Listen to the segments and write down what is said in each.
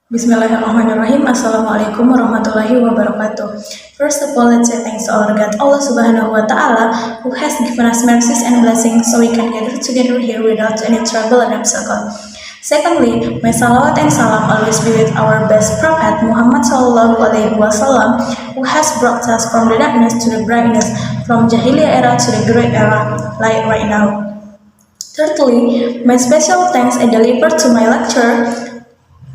Bismillahirrahmanirrahim. Assalamualaikum warahmatullahi wabarakatuh. First of all, let's say thanks to our God, Allah Subhanahu wa Ta'ala, who has given us mercies and blessings so we can gather together here without any trouble and obstacle. Secondly, may salawat and salam always be with our best prophet Muhammad Sallallahu Alaihi Wasallam, who has brought us from the darkness to the brightness, from Jahiliyah era to the great era, like right now. Thirdly, my special thanks I deliver to my lecturer,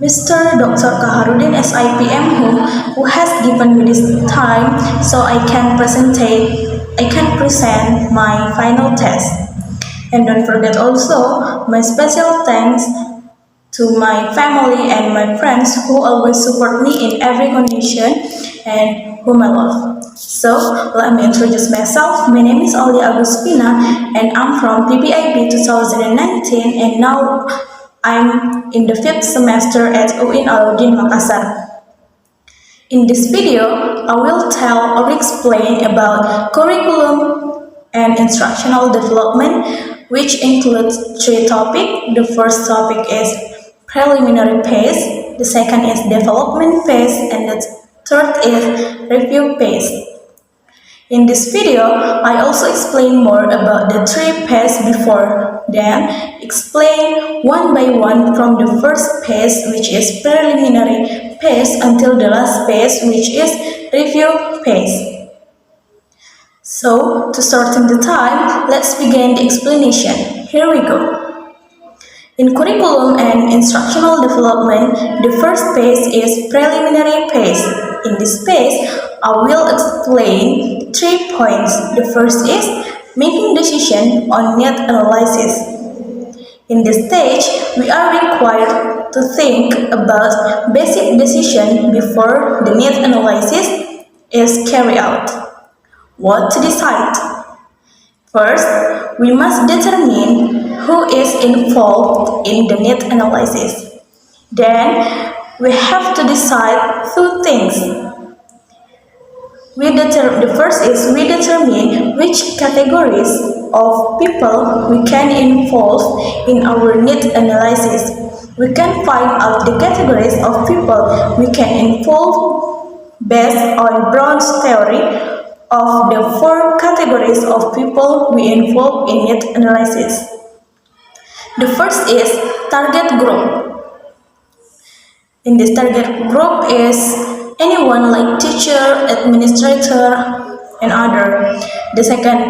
Mr. Dr. Kaharudin SIPM, who has given me this time so I can present my final test. And don't forget also my special thanks to my family and my friends who always support me in every condition and whom I love. So let me introduce myself. My name is Aulia Aguspina and I'm from PPIB 2019, and now I'm in the 5th semester at UIN Alauddin Makassar. In this video, I will tell or explain about curriculum and instructional development, which includes 3 topics. The first topic is preliminary phase, the second is development phase, and the third is review phase. In this video, I also explain more about the 3 phases before, then explain one by one from the first phase, which is preliminary phase, until the last phase, which is review phase. So, to shorten the time, let's begin the explanation. Here we go. In curriculum and instructional development, the first phase is preliminary phase. In this phase, I will explain 3 points. The first is making decision on need analysis. In this stage, we are required to think about basic decision before the need analysis is carried out. What to decide? First, we must determine who is involved in the need analysis. Then, we have to decide 2 things. The first is we determine which categories of people we can involve in our need analysis. We can find out the categories of people we can involve based on Brown's theory of the 4 categories of people we involve in need analysis. The first is target group. In this target group is anyone like teacher, administrator, and other. The second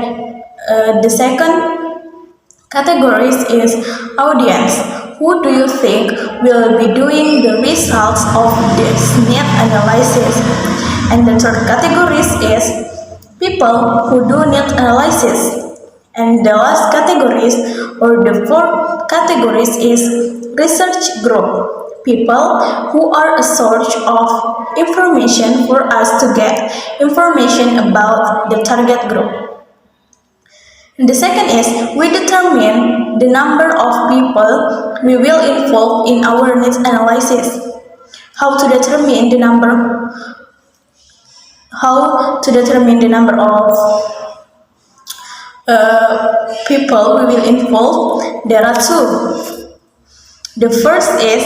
category is audience. Who do you think will be doing the results of this need analysis? And the third category is people who do need analysis. And the last categories or the 4th categories is research group. People who are a source of information for us to get information about the target group. And the second is we determine the number of people we will involve in our needs analysis. How to determine the number of people we will involve? There are 2. The first is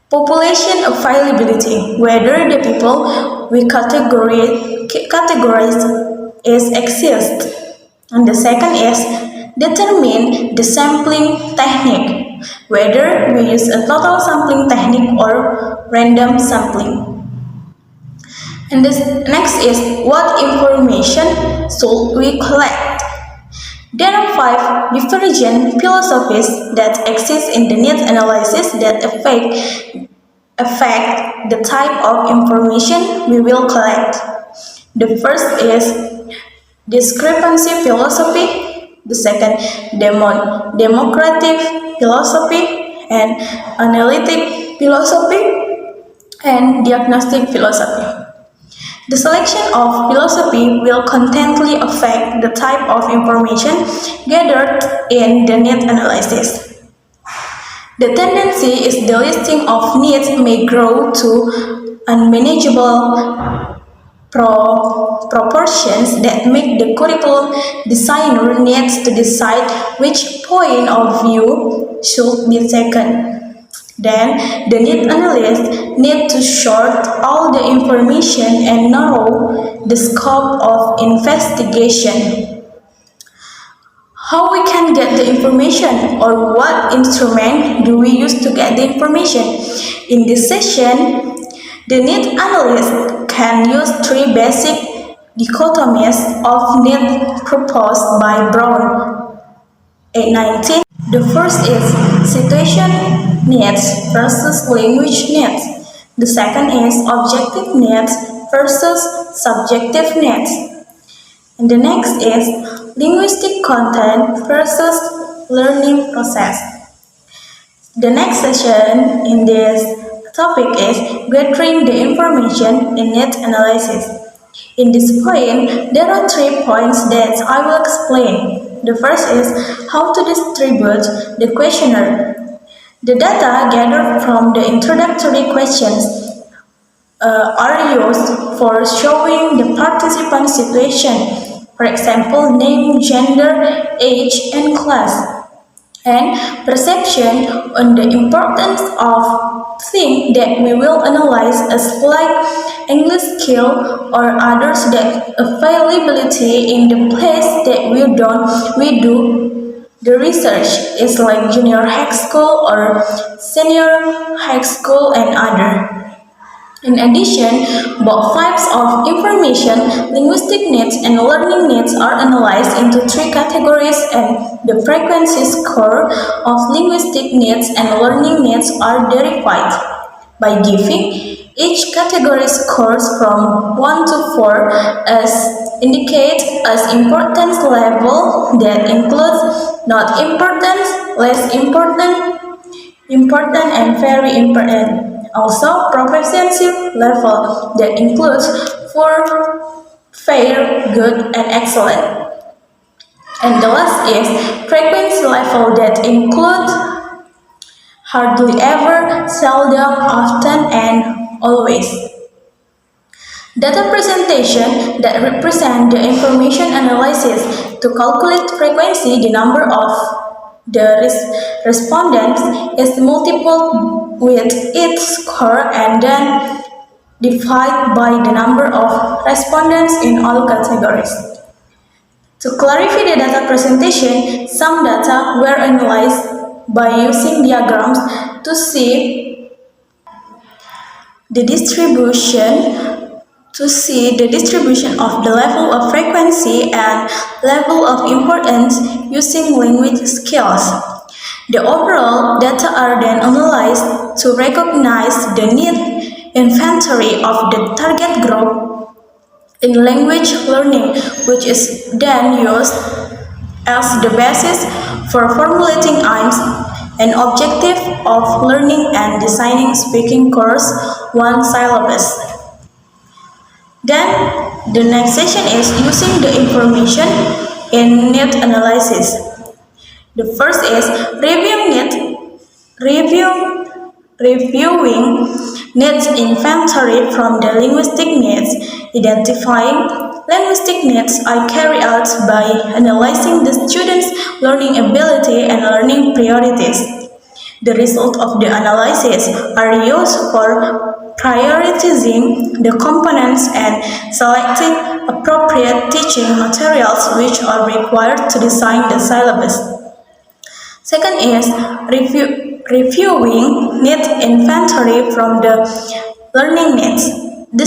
population availability, whether the people we categorize exist. And the second is determine the sampling technique, whether we use a total sampling technique or random sampling. And the next is what information should we collect? There are 5 divergent philosophies that exist in the need analysis that affect the type of information we will collect. The first is discrepancy philosophy, the second democratic philosophy, and analytic philosophy, and diagnostic philosophy. The selection of philosophy will constantly affect the type of information gathered in the need analysis. The tendency is the listing of needs may grow to unmanageable proportions that make the curriculum designer needs to decide which point of view should be taken. Then, the need analyst need to sort all the information and narrow the scope of investigation. How we can get the information, or what instrument do we use to get the information? In this session, the need analyst can use three basic dichotomies of need proposed by Brown, 819. The first is situation needs versus language needs. The second is objective needs versus subjective needs. And the next is linguistic content versus learning process. The next session in this topic is gathering the information in need analysis. In this point, there are 3 points that I will explain. The first is how to distribute the questionnaire. The data gathered from the introductory questions are used for showing the participant situation. For example, name, gender, age, and class, and perception on the importance of things that we will analyze as like English skill or others that availability in the place that we do the research is like junior high school or senior high school and other. In addition, both types of information, linguistic needs and learning needs, are analyzed into 3 categories, and the frequency score of linguistic needs and learning needs are derived by giving each category scores from 1 to 4 as indicate as importance level that includes not important, less important, important and very important. Also, proficiency level that includes for fair, good, and excellent. And the last is frequency level that includes hardly ever, seldom, often, and always. Data presentation that represent the information analysis. To calculate frequency, the number of the respondents is multiplied with its score and then divided by the number of respondents in all categories. To clarify the data presentation, some data were analyzed by using diagrams to see the distribution of the level of frequency and level of importance using language skills. The overall data are then analyzed to recognize the need inventory of the target group in language learning, which is then used as the basis for formulating aims and objective of learning and designing speaking course 1 syllabus. Then the next session is using the information in need analysis. The first is reviewing needs inventory from the linguistic needs. Identifying linguistic needs are carried out by analyzing the students' learning ability and learning priorities. The result of the analysis are used for prioritizing the components and selecting appropriate teaching materials which are required to design the syllabus. Second is reviewing need inventory from the learning needs. The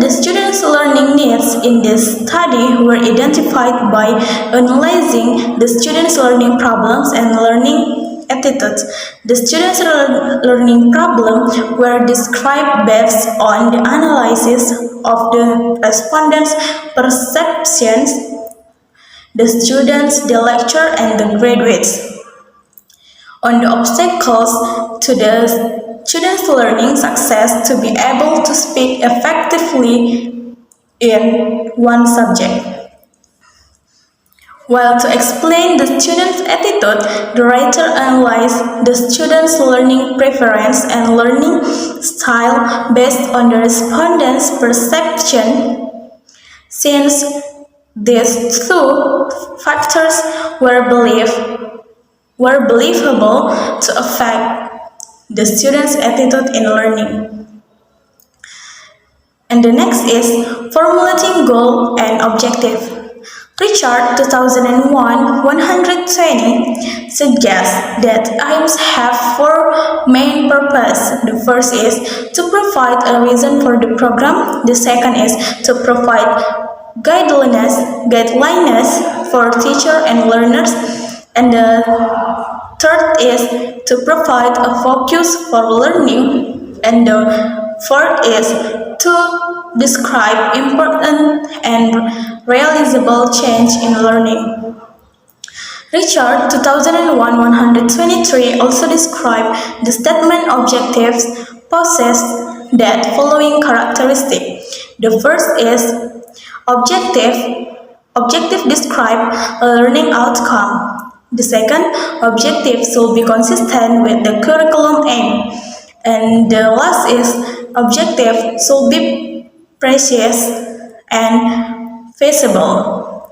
students' learning needs in this study were identified by analyzing the students' learning problems and learning attitudes. The students' learning problems were described based on the analysis of the respondents' perceptions, the students, the lecturer, and the graduates. On the obstacles to the students' learning success to be able to speak effectively in one subject. While to explain the student's attitude, the writer analyzed the student's learning preference and learning style based on the respondent's perception. Since these two factors were believed were believable to affect the students' attitude in learning. And the next is formulating goal and objective. Richard 2001-120 suggests that aims have four main purposes. The first is to provide a reason for the program. The second is to provide guidelines for teacher and learners. And the third is to provide a focus for learning. And the fourth is to describe important and realizable change in learning. Richard 2001-123 also described the statement objectives possess that following characteristic. The first is objective describe a learning outcome. The second, objective should be consistent with the curriculum aim. And the last is objective should be precise and feasible.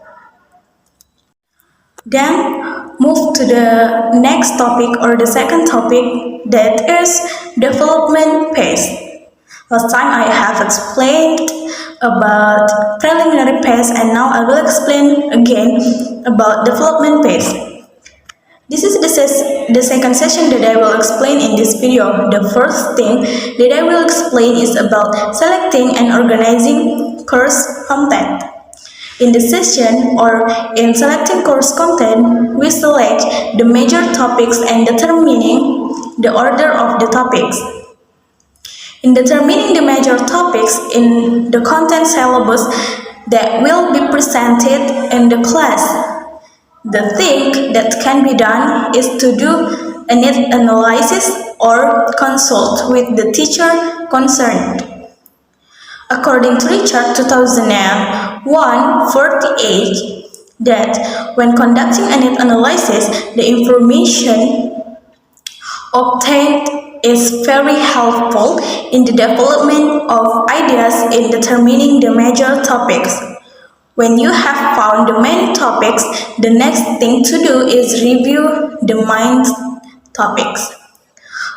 Then move to the next topic or the second topic, that is development phase. Last time I have explained about preliminary phase, and now I will explain again about development phase. This is the second session that I will explain in this video. The first thing that I will explain is about selecting and organizing course content. In this session or in selecting course content, we select the major topics and determining the order of the topics. In determining the major topics in the content syllabus that will be presented in the class, the thing that can be done is to do a need analysis or consult with the teacher concerned. According to Richard 2001-48, that when conducting a need analysis, the information obtained is very helpful in the development of ideas in determining the major topics. When you have found the main topics, the next thing to do is review the main topics.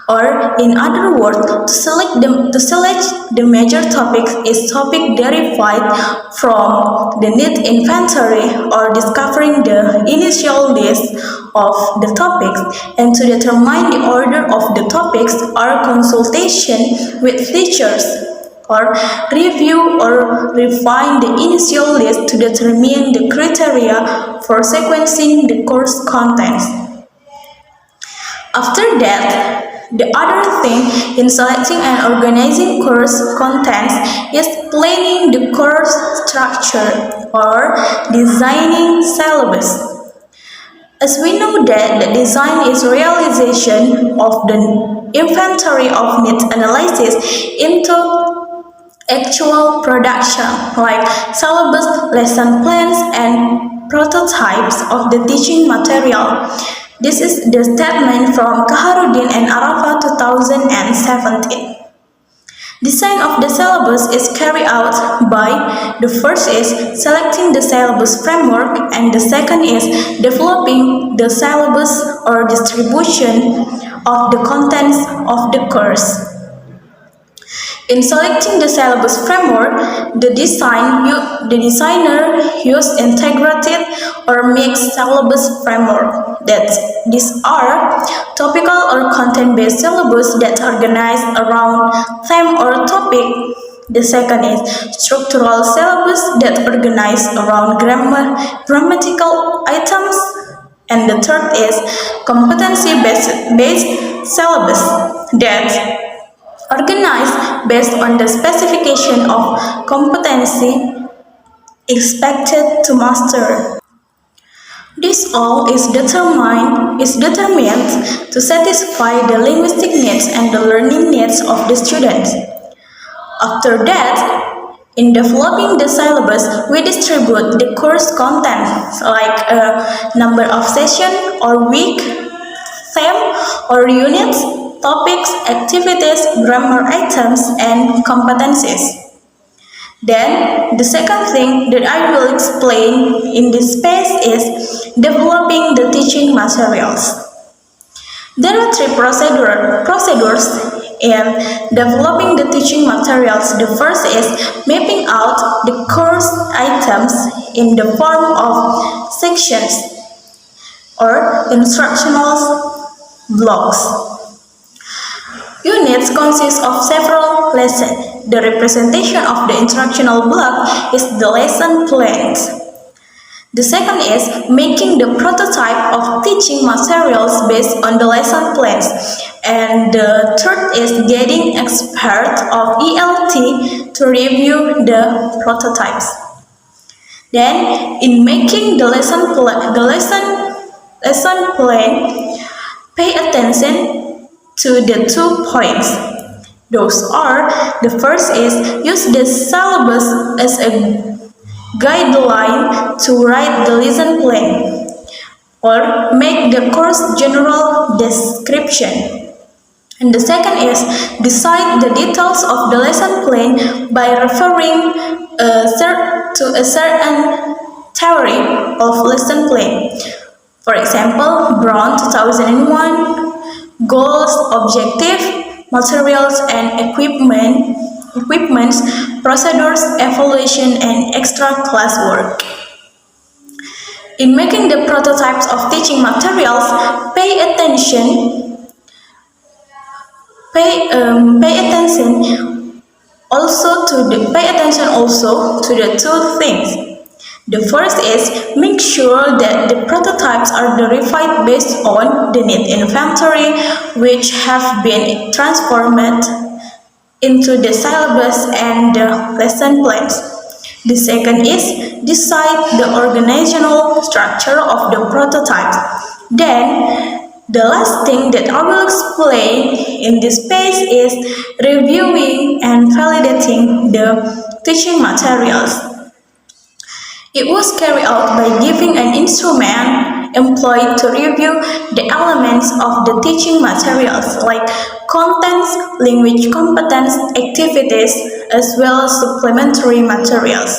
Or in other words, to select the major topics is topic derived from the need inventory or discovering the initial list of the topics, and to determine the order of the topics or consultation with teachers, or review or refine the initial list to determine the criteria for sequencing the course contents. After that, the other thing in selecting and organizing course contents is planning the course structure or designing syllabus. As we know that the design is realization of the inventory of need analysis into actual production, like syllabus, lesson plans, and prototypes of the teaching material. This is the statement from Kaharudin and Arafa 2017. Design of the syllabus is carried out by, the first is selecting the syllabus framework, and the second is developing the syllabus or distribution of the contents of the course. In selecting the syllabus framework, the designer used integrated or mixed syllabus framework. These are topical or content-based syllabus that organize around theme or topic. The second is structural syllabus that organize around grammatical items. And the third is competency-based syllabus that organized based on the specification of competency expected to master. This all is determined to satisfy the linguistic needs and the learning needs of the students. After that, in developing the syllabus, we distribute the course content like a number of sessions or week, theme or units, topics, activities, grammar items, and competencies. Then, the second thing that I will explain in this phase is developing the teaching materials. There are three procedures in developing the teaching materials. The first is mapping out the course items in the form of sections or instructional blocks. Units consist of several lessons. The representation of the instructional block is the lesson plans. The second is making the prototype of teaching materials based on the lesson plans. And the third is getting experts of ELT to review the prototypes. Then, in making the lesson plan, pay attention to the 2 points. Those are, the first is use the syllabus as a guideline to write the lesson plan or make the course general description. And the second is decide the details of the lesson plan by referring to a certain theory of lesson plan. For example, Brown 2001, goals, objective, materials and equipments, procedures, evaluation, and extra classwork. In making the prototypes of teaching materials, pay attention also to the 2 things. The first is make sure that the prototypes are verified based on the need inventory, which have been transformed into the syllabus and the lesson plans. The second is decide the organizational structure of the prototypes. Then, the last thing that I will explain in this page is reviewing and validating the teaching materials. It was carried out by giving an instrument employed to review the elements of the teaching materials like contents, language competence, activities, as well as supplementary materials.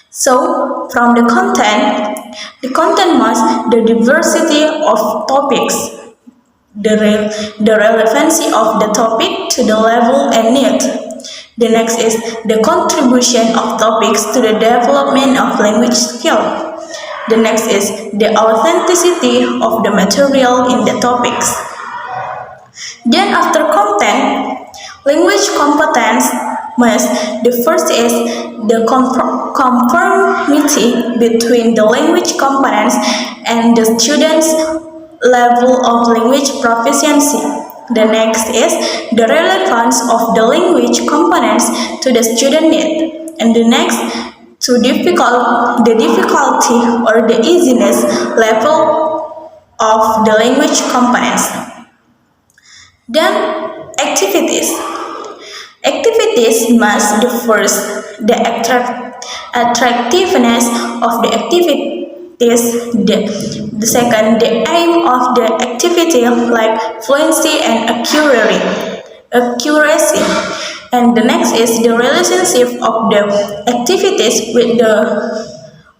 So, from the content must the diversity of topics, the relevancy of the topic to the level and need. The next is the contribution of topics to the development of language skill. The next is the authenticity of the material in the topics. Then after content, language competence must, the first is the conformity between the language components and the student's level of language proficiency. The next is the relevance of the language components to the student need. And the next, to the difficulty or the easiness level of the language components. Then, activities. Activities must, the first, the attractiveness of the activity. The second, the aim of the activity like fluency and accuracy. And the next is the relationship of the activities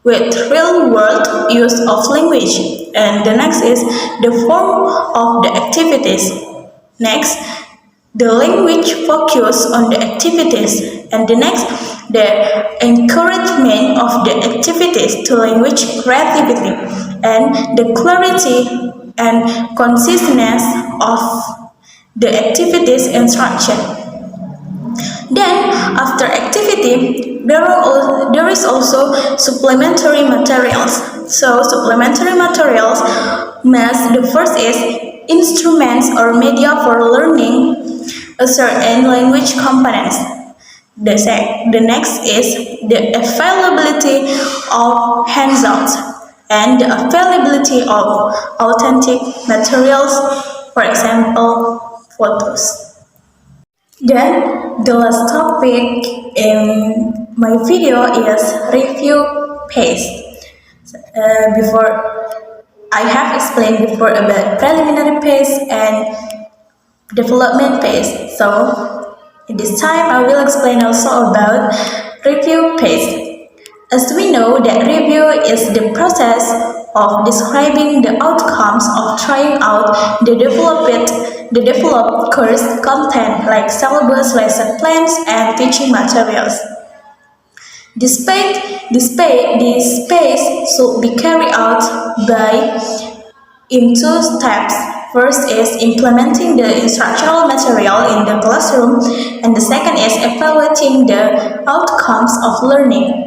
with real world use of language. And the next is the form of the activities. Next, the language focus on the activities. And the next, the encouragement of the activities to language creativity and the clarity and consistence of the activities instruction. Then, after activity, there is also supplementary materials. So, supplementary materials must, the first is instruments or media for learning a certain language components. The next is the availability of handouts and the availability of authentic materials, for example, photos. Then, the last topic in my video is review pace. Before I have explained before about preliminary pace and development pace. So, this time I will explain also about review pace. As we know that review is the process of describing the outcomes of trying out the developed course content like syllabus, lesson plans, and teaching materials. This phase should be carried out by in two steps. First is implementing the instructional material in the classroom, and the second is evaluating the outcomes of learning.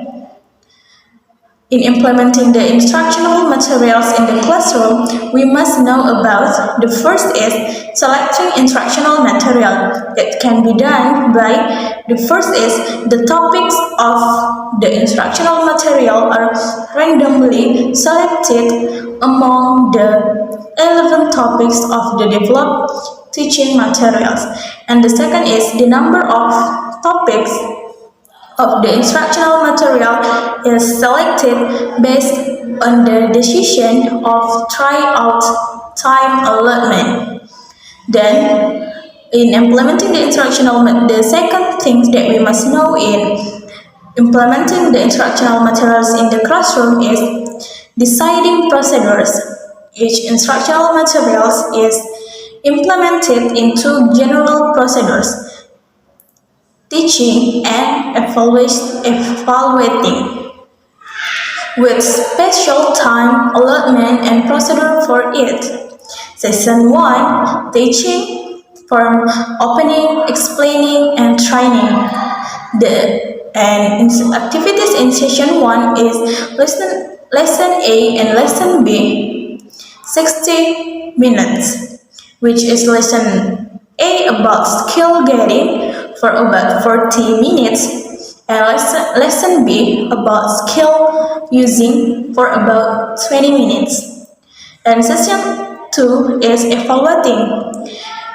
In implementing the instructional materials in the classroom, we must know about the first is selecting instructional material. It can be done by the first is the topics of the instructional material are randomly selected among the 11 topics of the developed teaching materials. And the second is the number of topics of the instructional material is selected based on the decision of tryout time allotment. Then, in implementing the the second thing that we must know in implementing the instructional materials in the classroom is deciding procedures. Each instructional materials is implemented into general procedures: teaching and evaluating, with special time allotment and procedure for it. Session 1, teaching, from opening, explaining, and training. Activities in session 1 is lesson A and lesson B, 60 minutes, which is lesson A about skill getting for about 40 minutes, and lesson B about skill using for about 20 minutes. And session 2 is evaluating.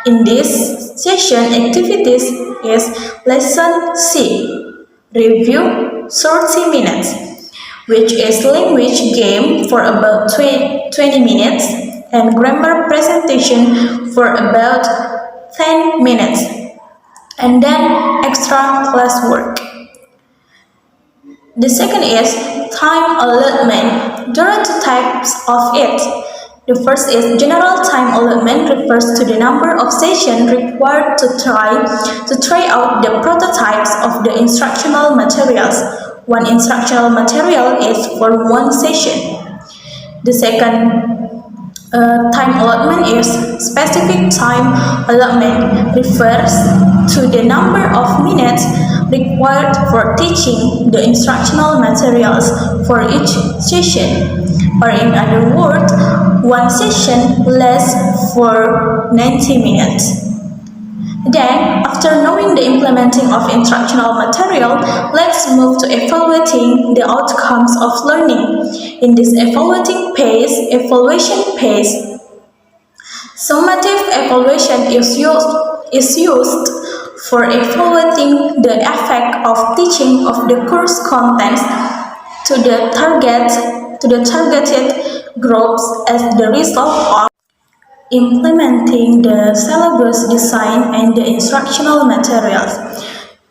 In this session, activities is lesson C, review 30 minutes, which is language game for about 20 minutes, and grammar presentation for about 10 minutes, and then extra classwork. The second is time allotment. There are two types of it. The first is general time allotment, refers to the number of sessions required to try out the prototypes of the instructional materials. One instructional material is for one session. The second time allotment is specific time allotment, refers to the number of minutes required for teaching the instructional materials for each session, or in other words, one session lasts for 90 minutes. Then, after knowing the implementing of instructional material, let's move to evaluating the outcomes of learning. In this evaluation phase, summative evaluation is used for evaluating the effect of teaching of the course contents to the targeted groups as the result of implementing the syllabus design and the instructional materials.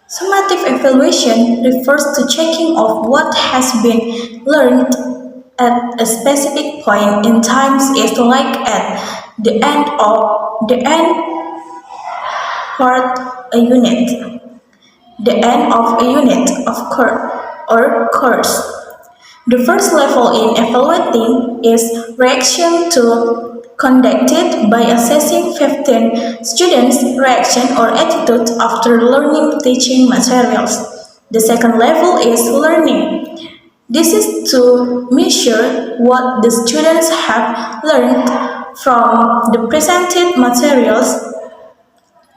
Summative evaluation refers to checking of what has been learned at a specific point in time, is like at the end of a unit of course. The first level in evaluating is reaction to conducted by assessing 15 students' reaction or attitude after learning teaching materials. The second level is learning. This is to measure what the students have learned from the presented materials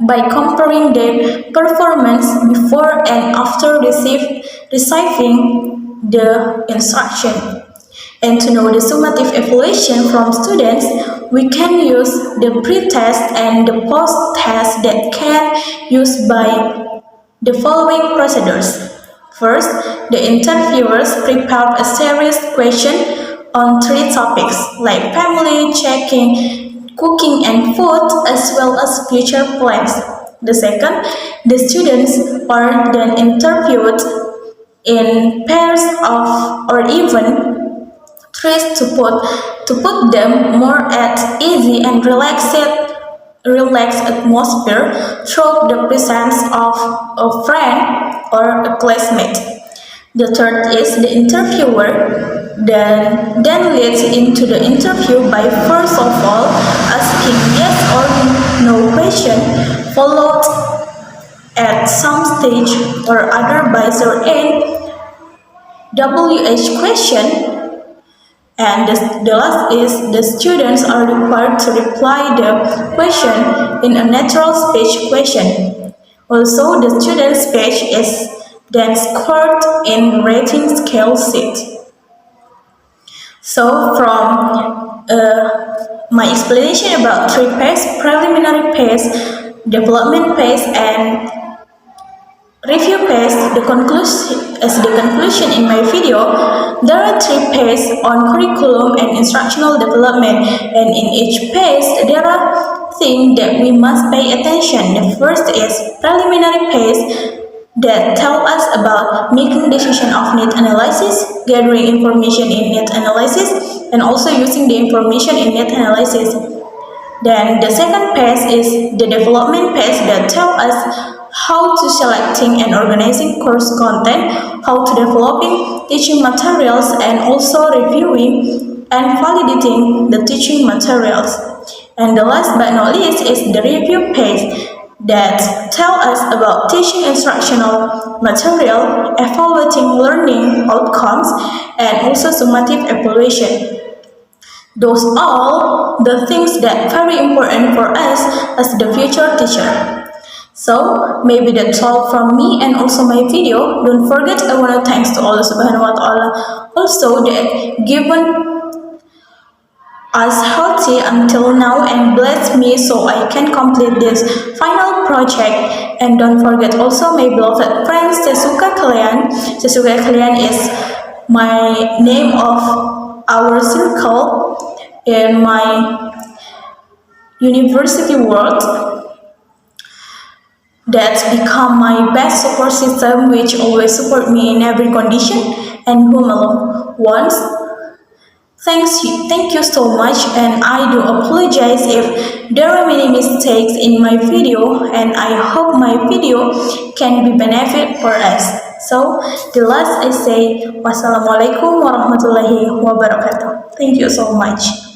by comparing their performance before and after receiving the instruction. And to know the summative evaluation from students, we can use the pre-test and the post-test that can used by the following procedures. First, the interviewers prepare a series question on 3 topics like family, checking, cooking and food, as well as future plans. The second, the students are then interviewed in pairs of or even trees to put them more at easy and relaxed atmosphere through the presence of a friend or a classmate. The third is the interviewer then leads into the interview by first of all asking yes or no question, followed at some stage or other by an WH question, and the last is the students are required to reply the question in a natural speech question. Also, the student's speech is then scored in rating scale sheet. So, from my explanation about three phase, preliminary phase, development phase, and review phase, the conclusion in my video, there are three phases on curriculum and instructional development, and in each phase there are things that we must pay attention. The first is preliminary phase that tell us about making decision of need analysis, gathering information in need analysis, and also using the information in need analysis. Then the second phase is the development phase that tell us how to selecting and organizing course content, how to developing teaching materials, and also reviewing and validating the teaching materials. And the last but not least is the review phase that tell us about teaching instructional material, evaluating learning outcomes, and also summative evaluation. Those all the things that very important for us as the future teacher. So maybe that's all from me and also my video. Don't forget, I want to thanks to Allah Subhanahu wa Ta'ala also that given us healthy until now and bless me so I can complete this final project. And don't forget also my beloved friends, Sesuka Kalian. Sesuka Kalian is my name of our circle in my university world. That's become my best support system, which always support me in every condition and whom I love once. Thank you so much, and I do apologize if there are many mistakes in my video, and I hope my video can be benefit for us. So the last I say, wassalamualaikum warahmatullahi wabarakatuh. Thank you so much.